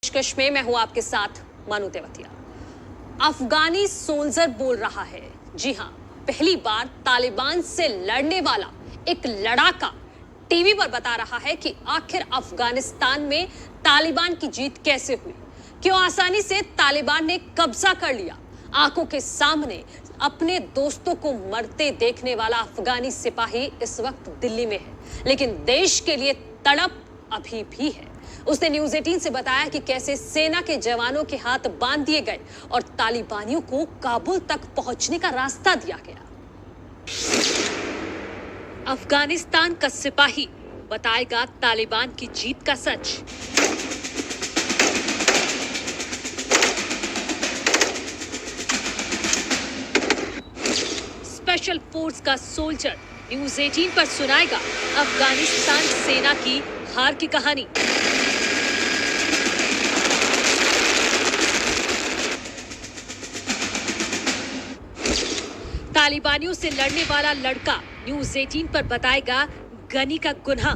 पेशकश में मैं हूं आपके साथ मानू तेवतिया। अफगानी सोल्जर बोल रहा है, जी हां, पहली बार तालिबान से लड़ने वाला एक लड़ाका टीवी पर बता रहा है कि आखिर अफगानिस्तान में तालिबान की जीत कैसे हुई, क्यों आसानी से तालिबान ने कब्जा कर लिया। आंखों के सामने अपने दोस्तों को मरते देखने वाला अफगानी सिपाही इस वक्त दिल्ली में है, लेकिन देश के लिए तड़प अभी भी है। उसने न्यूज़ 18 से बताया कि कैसे सेना के जवानों के हाथ बांध दिए गए और तालिबानियों को काबुल तक पहुंचने का रास्ता दिया गया। अफगानिस्तान का सिपाही बताएगा तालिबान की जीत का सच। स्पेशल फोर्स का सोल्जर न्यूज़ 18 पर सुनाएगा अफगानिस्तान सेना की हार की कहानी। तालिबानियों से लड़ने वाला लड़का न्यूज़ 18 पर बताएगा गनी का गुनाह।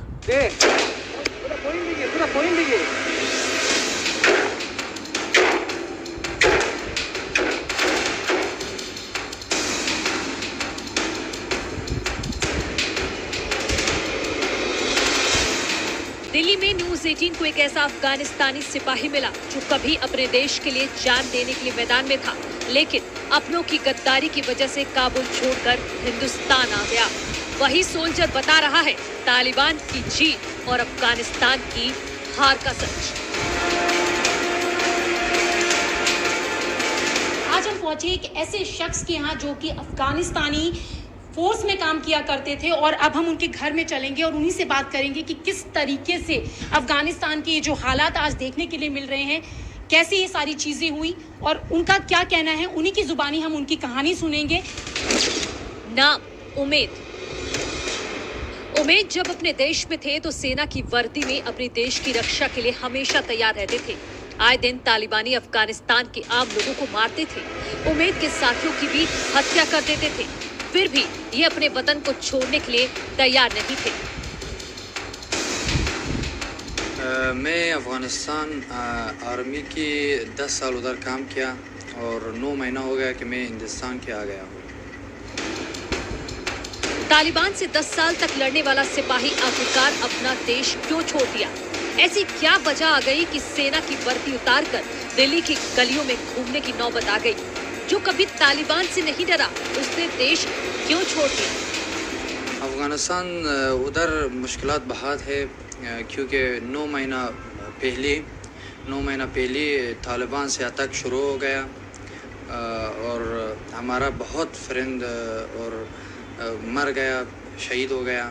दिल्ली में न्यूज़ 18 को एक ऐसा अफगानिस्तानी सिपाही मिला जो कभी अपने देश के लिए जान देने के लिए मैदान में था, लेकिन अपनों की गद्दारी की वजह से काबुल छोड़कर हिंदुस्तान आ गया। वही सोल्जर बता रहा है तालिबान की जीत और अफगानिस्तान की हार का सच। आज हम पहुंचे एक ऐसे शख्स के यहाँ जो कि अफगानिस्तानी फोर्स में काम किया करते थे और अब हम उनके घर में चलेंगे और उन्हीं से बात करेंगे कि किस तरीके से अफगानिस्तान के जो हालात आज देखने के लिए मिल रहे हैं, कैसे ये सारी चीजें हुई और उनका क्या कहना है। उन्हीं की जुबानी हम उनकी कहानी सुनेंगे। नाम उमेद। उमेद जब अपने देश में थे तो सेना की वर्दी में अपने देश की रक्षा के लिए हमेशा तैयार रहते थे। आए दिन तालिबानी अफगानिस्तान के आम लोगों को मारते थे। उमेद के साथियों की भी हत्या कर देते थे, फिर भी ये अपने वतन को छोड़ने के लिए तैयार नहीं थे। मैं अफगानिस्तान आर्मी की 10 साल उधर काम किया और 9 महीना हो गया कि मैं हिंदुस्तान के आ गया हूँ। तालिबान से 10 साल तक लड़ने वाला सिपाही आखिरकार अपना देश क्यों छोड़ दिया? ऐसी क्या वजह आ गई कि सेना की वर्दी उतारकर दिल्ली की गलियों में घूमने की नौबत आ गई? जो कभी तालिबान से नहीं डरा, उसने देश क्यों छोड़ दिया? अफगानिस्तान उधर मुश्किलात बहुत है क्योंकि 9 महीना पहले तालिबान से अटैक शुरू हो गया और हमारा बहुत फ्रेंड और मर गया, शहीद हो गया।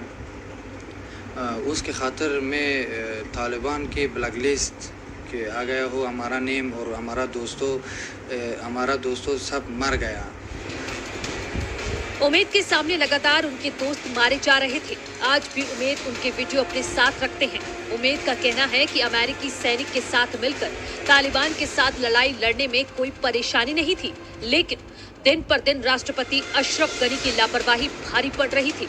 उसके खातिर मैं तालिबान के ब्लैक लिस्ट के आ गया हूँ। हमारा नेम और हमारा दोस्तों सब मर गया। उमेद के सामने लगातार उनके दोस्त मारे जा रहे थे। आज भी उमेद उनके वीडियो अपने साथ रखते हैं। उमेद का कहना है कि अमेरिकी सैनिक के साथ मिलकर तालिबान के साथ लड़ाई लड़ने में कोई परेशानी नहीं थी, लेकिन दिन पर दिन राष्ट्रपति अशरफ गनी की लापरवाही भारी पड़ रही थी।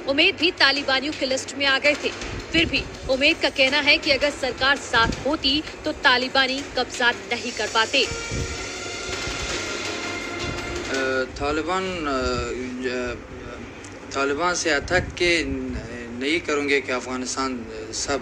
उमेद भी तालिबानियों की लिस्ट में आ गए थे। फिर भी उमेद का कहना है कि अगर सरकार साथ होती तो तालिबानी कब्जा नहीं कर पाते। तालिबान से अटैक के नहीं करूँगे कि अफगानिस्तान सब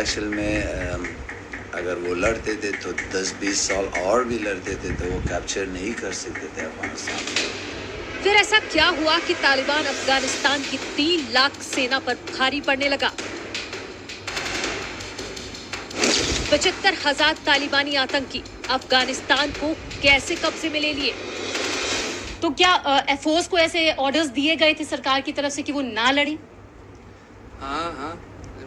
एक्चुअल में अगर वो लड़ते थे तो 10-20 साल और भी लड़ते थे तो वो कैप्चर नहीं कर सकते थे अफगानिस्तान को। फिर ऐसा क्या हुआ कि तालिबान अफगानिस्तान की 3 लाख सेना पर भारी पड़ने लगा? 75,000 तालिबानी आतंकी अफगानिस्तान को कैसे कब्जे में ले लिए? तो क्या एफओस को ऐसे ऑर्डर्स दिए गए थे सरकार की तरफ से कि वो ना लड़े? हाँ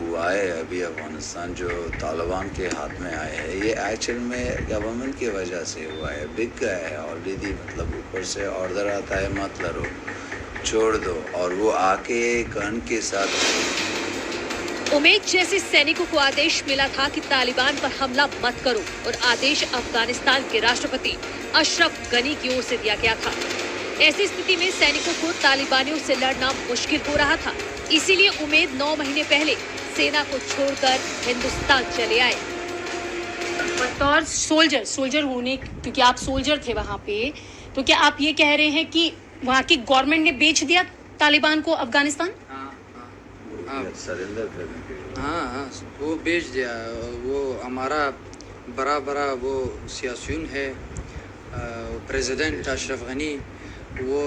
हुआ है अभी अफगानिस्तान जो तालिबान के हाथ में आए हैं ये एक्चुअल में गवर्नमेंट की वजह से हुआ है। बिक गया है ऑलरेडी, मतलब ऊपर से ऑर्डर आता है मत लड़ो, छोड़ दो, और वो आके गन के साथ उमेद जैसे सैनिकों को आदेश मिला था कि तालिबान पर हमला मत करो और आदेश अफगानिस्तान के राष्ट्रपति अशरफ गनी की ओर से दिया गया था। ऐसी स्थिति में सैनिकों को तालिबानियों से लड़ना मुश्किल हो रहा था। इसीलिए उमेद 9 महीने पहले सेना को छोड़कर हिंदुस्तान चले आए। बतौर सोल्जर होने, क्योंकि आप सोल्जर थे वहाँ पे, तो क्या आप ये कह रहे हैं कि वहाँ की गवर्नमेंट ने बेच दिया तालिबान को अफगानिस्तान? सरेंडर करने के लिए। हाँ, वो बेच दिया। वो हमारा बड़ा वो सियासुन है, प्रेसिडेंट अशरफ गनी, वो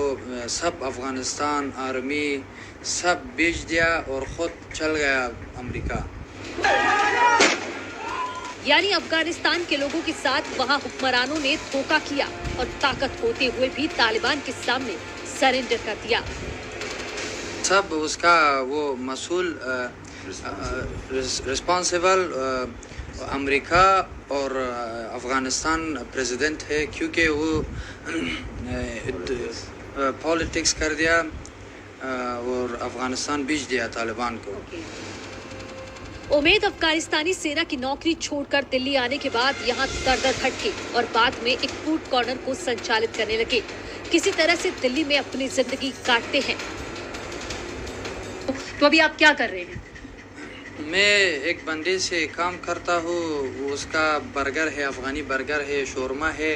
सब अफगानिस्तान आर्मी सब बेच दिया और खुद चल गया अमेरिका। यानी अफगानिस्तान के लोगों के साथ वहां हुक्मरानों ने धोखा किया और ताकत होते हुए भी तालिबान के सामने सरेंडर कर दिया। सब उसका वो मसूल रिस्पॉन्सिबल अमेरिका और अफगानिस्तान प्रेसिडेंट है, क्योंकि वो पॉलिटिक्स कर दिया और अफगानिस्तान बेच दिया तालिबान को। उमेद अफगानिस्तानी सेना की नौकरी छोड़कर दिल्ली आने के बाद यहाँ दर भटके और बाद में एक फूड कॉर्नर को संचालित करने लगे। किसी तरह से दिल्ली में अपनी जिंदगी काटते हैं। तो अभी आप क्या कर रहे हैं? मैं एक बंदे से काम करता हूँ, उसका बर्गर है, अफगानी बर्गर है, शोरमा है,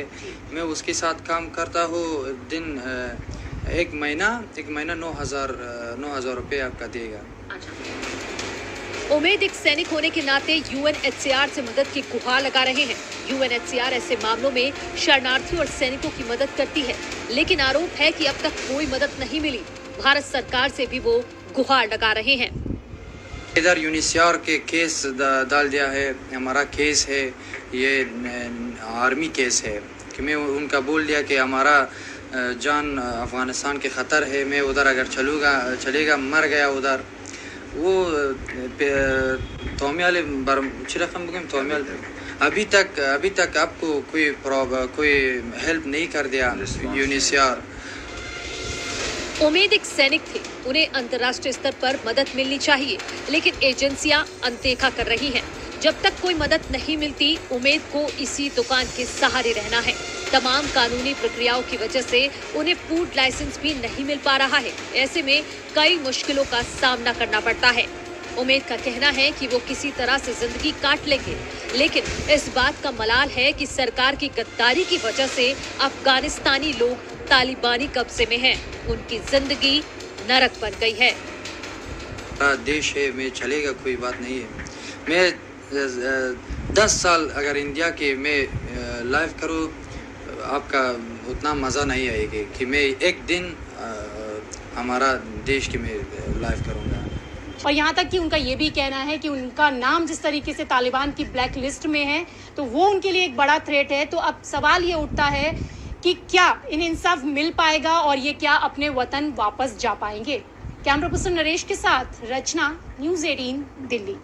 मैं उसके साथ काम करता हूँ। दिन एक महीना 9,000 रुपये आपका देगा। उमेद एक सैनिक होने के नाते यूएनएचसीआर से मदद की गुहार लगा रहे हैं। यूएनएचसीआर ऐसे मामलों में शरणार्थियों और सैनिकों की मदद करती है, लेकिन आरोप है कि अब तक कोई मदद नहीं मिली। भारत सरकार से भी वो गुहार लगा रहे हैं। इधर यूनिसियार के केस डाल दिया है। हमारा केस है, ये आर्मी केस है कि मैं उनका बोल दिया कि हमारा जान अफगानिस्तान के ख़तर है, मैं उधर अगर चलेगा मर गया उधर। वो तोमियाल अभी तक आपको कोई हेल्प नहीं कर दिया यूनिसियार। उमेद एक सैनिक थे, उन्हें अंतर्राष्ट्रीय स्तर पर मदद मिलनी चाहिए, लेकिन एजेंसियां अनदेखा कर रही हैं। जब तक कोई मदद नहीं मिलती, उमेद को इसी दुकान के सहारे रहना है। तमाम कानूनी प्रक्रियाओं की वजह से उन्हें फूड लाइसेंस भी नहीं मिल पा रहा है। ऐसे में कई मुश्किलों का सामना करना पड़ता है। उमेद का कहना है कि वो किसी तरह से जिंदगी काट लेंगे, लेकिन इस बात का मलाल है कि सरकार की गद्दारी की वजह से अफगानिस्तानी लोग तालिबानी कब्जे में हैं। उनकी जिंदगी नरक बन गई है। देश है, मैं चलेगा कोई बात नहीं है। मैं 10 साल अगर इंडिया के मैं लाइव करूँ, आपका उतना मज़ा नहीं आएगी कि मैं एक दिन हमारा देश की मैं लाइव करूँगा। और यहाँ तक कि उनका ये भी कहना है कि उनका नाम जिस तरीके से तालिबान की ब्लैक लिस्ट में है, तो वो उनके लिए एक बड़ा थ्रेट है। तो अब सवाल ये उठता है कि क्या इन्हें इंसाफ मिल पाएगा और ये क्या अपने वतन वापस जा पाएंगे? कैमरा पर्सन नरेश के साथ रचना, न्यूज़ 18 दिल्ली।